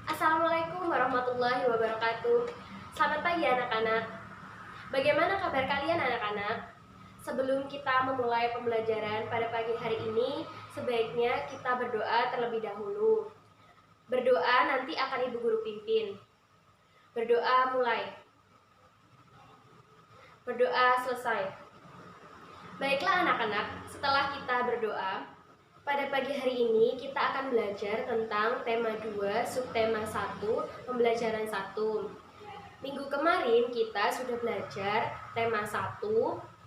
Assalamualaikum warahmatullahi wabarakatuh. Selamat pagi anak-anak. Bagaimana kabar kalian anak-anak? Sebelum kita memulai pembelajaran pada pagi hari ini, sebaiknya kita berdoa terlebih dahulu. Berdoa nanti akan Ibu Guru pimpin. Berdoa mulai. Berdoa selesai. Baiklah anak-anak, setelah kita berdoa, pada pagi hari ini kita akan belajar tentang tema 2, subtema 1, pembelajaran 1. Minggu kemarin kita sudah belajar tema 1,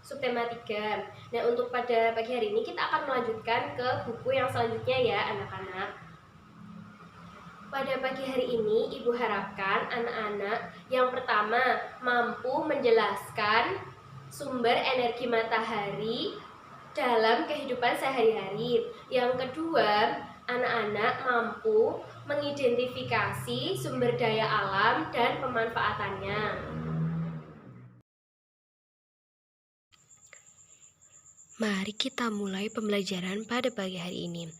subtema 3. Nah, untuk pada pagi hari ini kita akan melanjutkan ke buku yang selanjutnya ya anak-anak. Pada pagi hari ini Ibu harapkan anak-anak yang pertama mampu menjelaskan sumber energi matahari dalam kehidupan sehari-hari. Yang kedua, anak-anak mampu mengidentifikasi sumber daya alam dan pemanfaatannya. Mari kita mulai pembelajaran pada pagi hari ini.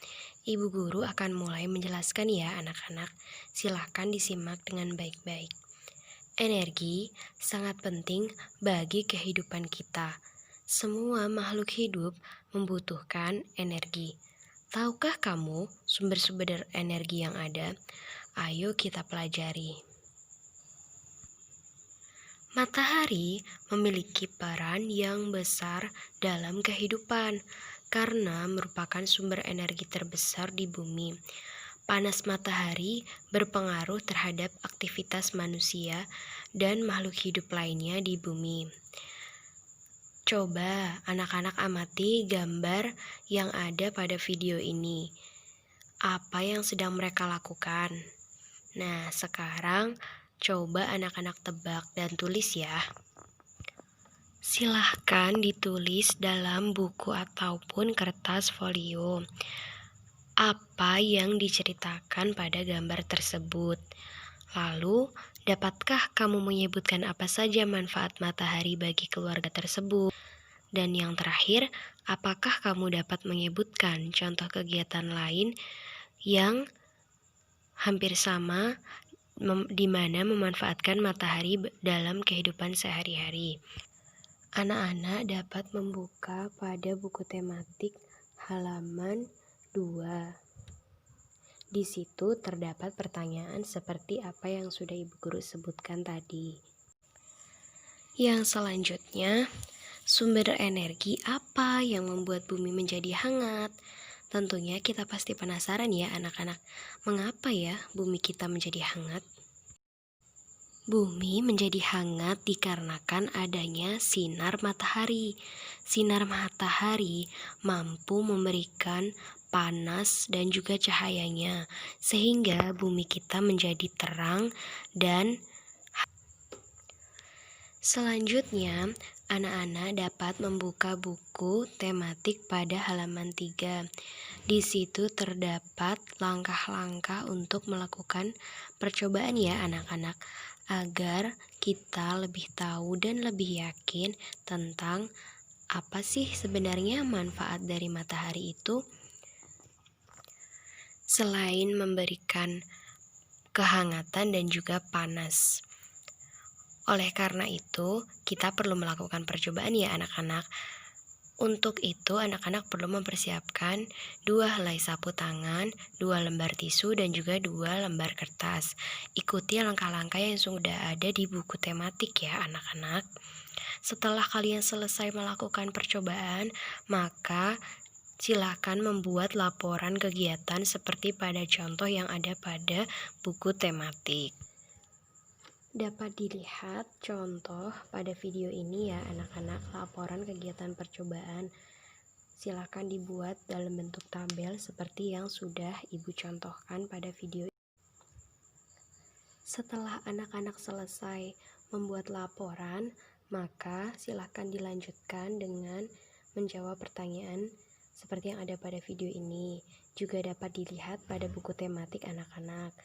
Ibu guru akan mulai menjelaskan ya anak-anak. Silahkan disimak dengan baik-baik. Energi sangat penting bagi kehidupan kita. Semua makhluk hidup membutuhkan energi. Tahukah kamu sumber-sumber energi yang ada? Ayo kita pelajari. Matahari memiliki peran yang besar dalam kehidupan karena merupakan sumber energi terbesar di bumi. Panas matahari berpengaruh terhadap aktivitas manusia dan makhluk hidup lainnya di bumi. Coba anak-anak amati gambar yang ada pada video ini. Apa yang sedang mereka lakukan? Nah, sekarang coba anak-anak tebak dan tulis ya. Silahkan ditulis dalam buku ataupun kertas folio. Apa yang diceritakan pada gambar tersebut? Lalu, dapatkah kamu menyebutkan apa saja manfaat matahari bagi keluarga tersebut? Dan yang terakhir, apakah kamu dapat menyebutkan contoh kegiatan lain yang hampir sama di mana memanfaatkan matahari dalam kehidupan sehari-hari? Anak-anak dapat membuka pada buku tematik halaman 2. Di situ terdapat pertanyaan seperti apa yang sudah Ibu Guru sebutkan tadi. Yang selanjutnya, sumber energi apa yang membuat bumi menjadi hangat? Tentunya kita pasti penasaran ya anak-anak, mengapa ya bumi kita menjadi hangat? Bumi menjadi hangat dikarenakan adanya sinar matahari. Sinar matahari mampu memberikan panas dan juga cahayanya, sehingga bumi kita menjadi terang dan selanjutnya, anak-anak dapat membuka buku tematik pada halaman 3. Di situ terdapat langkah-langkah untuk melakukan percobaan ya anak-anak, agar kita lebih tahu dan lebih yakin tentang apa sih sebenarnya manfaat dari matahari itu. Selain memberikan kehangatan dan juga panas. Oleh karena itu, kita perlu melakukan percobaan ya anak-anak. Untuk itu, anak-anak perlu mempersiapkan 2 helai sapu tangan, 2 lembar tisu, dan juga 2 lembar kertas. Ikuti langkah-langkah yang sudah ada di buku tematik ya anak-anak. Setelah kalian selesai melakukan percobaan, maka silakan membuat laporan kegiatan seperti pada contoh yang ada pada buku tematik. Dapat dilihat contoh pada video ini ya anak-anak, laporan kegiatan percobaan. Silakan dibuat dalam bentuk tabel seperti yang sudah Ibu contohkan pada video ini. Setelah anak-anak selesai membuat laporan, maka silakan dilanjutkan dengan menjawab pertanyaan seperti yang ada pada video ini. Juga dapat dilihat pada buku tematik anak-anak.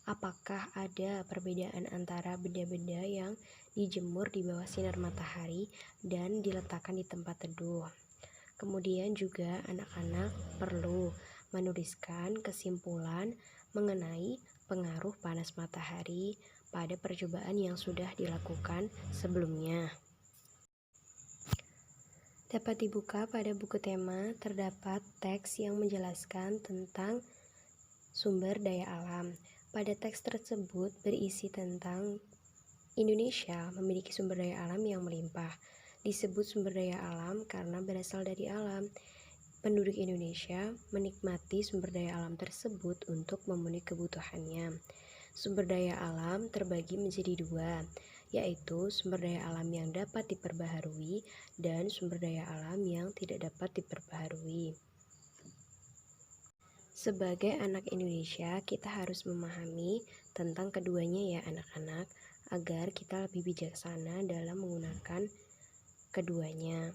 Apakah ada perbedaan antara benda-benda yang dijemur di bawah sinar matahari dan diletakkan di tempat teduh? Kemudian juga anak-anak perlu menuliskan kesimpulan mengenai pengaruh panas matahari pada percobaan yang sudah dilakukan sebelumnya. Dapat dibuka pada buku tema, terdapat teks yang menjelaskan tentang sumber daya alam. Pada teks tersebut berisi tentang Indonesia memiliki sumber daya alam yang melimpah. Disebut sumber daya alam karena berasal dari alam. Penduduk Indonesia menikmati sumber daya alam tersebut untuk memenuhi kebutuhannya. Sumber daya alam terbagi menjadi dua, yaitu sumber daya alam yang dapat diperbaharui dan sumber daya alam yang tidak dapat diperbaharui. Sebagai anak Indonesia, kita harus memahami tentang keduanya ya anak-anak, agar kita lebih bijaksana dalam menggunakan keduanya.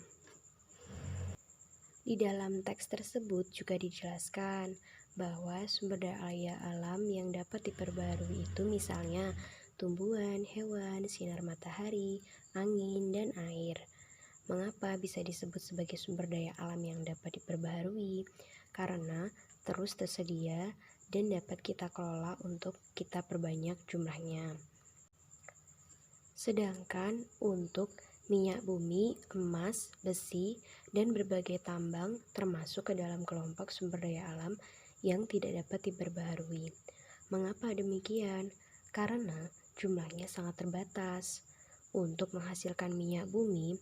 Di dalam teks tersebut juga dijelaskan bahwa sumber daya alam yang dapat diperbarui itu misalnya tumbuhan, hewan, sinar matahari, angin, dan air. Mengapa bisa disebut sebagai sumber daya alam yang dapat diperbaharui? Karena terus tersedia dan dapat kita kelola untuk kita perbanyak jumlahnya. Sedangkan untuk minyak bumi, emas, besi, dan berbagai tambang termasuk ke dalam kelompok sumber daya alam yang tidak dapat diperbaharui. Mengapa demikian? Karena jumlahnya sangat terbatas. Untuk menghasilkan minyak bumi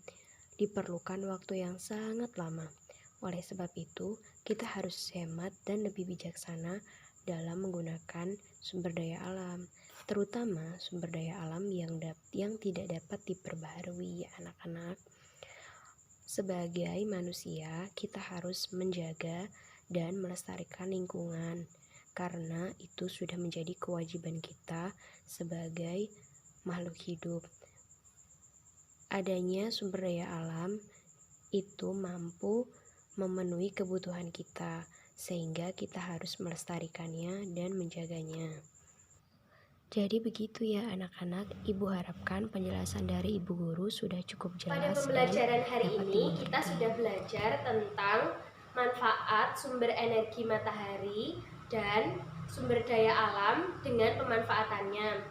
diperlukan waktu yang sangat lama. Oleh sebab itu, kita harus hemat dan lebih bijaksana dalam menggunakan sumber daya alam, terutama sumber daya alam yang tidak dapat diperbaharui ya anak-anak. Sebagai manusia, kita harus menjaga dan melestarikan lingkungan, karena itu sudah menjadi kewajiban kita sebagai makhluk hidup. Adanya sumber daya alam itu mampu memenuhi kebutuhan kita, sehingga kita harus melestarikannya dan menjaganya. Jadi begitu ya anak-anak, Ibu harapkan penjelasan dari Ibu Guru sudah cukup jelas. Pada pembelajaran hari ini kita sudah belajar tentang manfaat sumber energi matahari dan sumber daya alam dengan pemanfaatannya.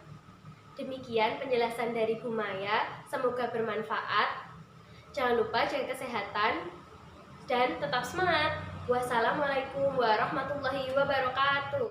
Demikian penjelasan dari Bu Maya, semoga bermanfaat. Jangan lupa jaga kesehatan dan tetap semangat. Wassalamualaikum warahmatullahi wabarakatuh.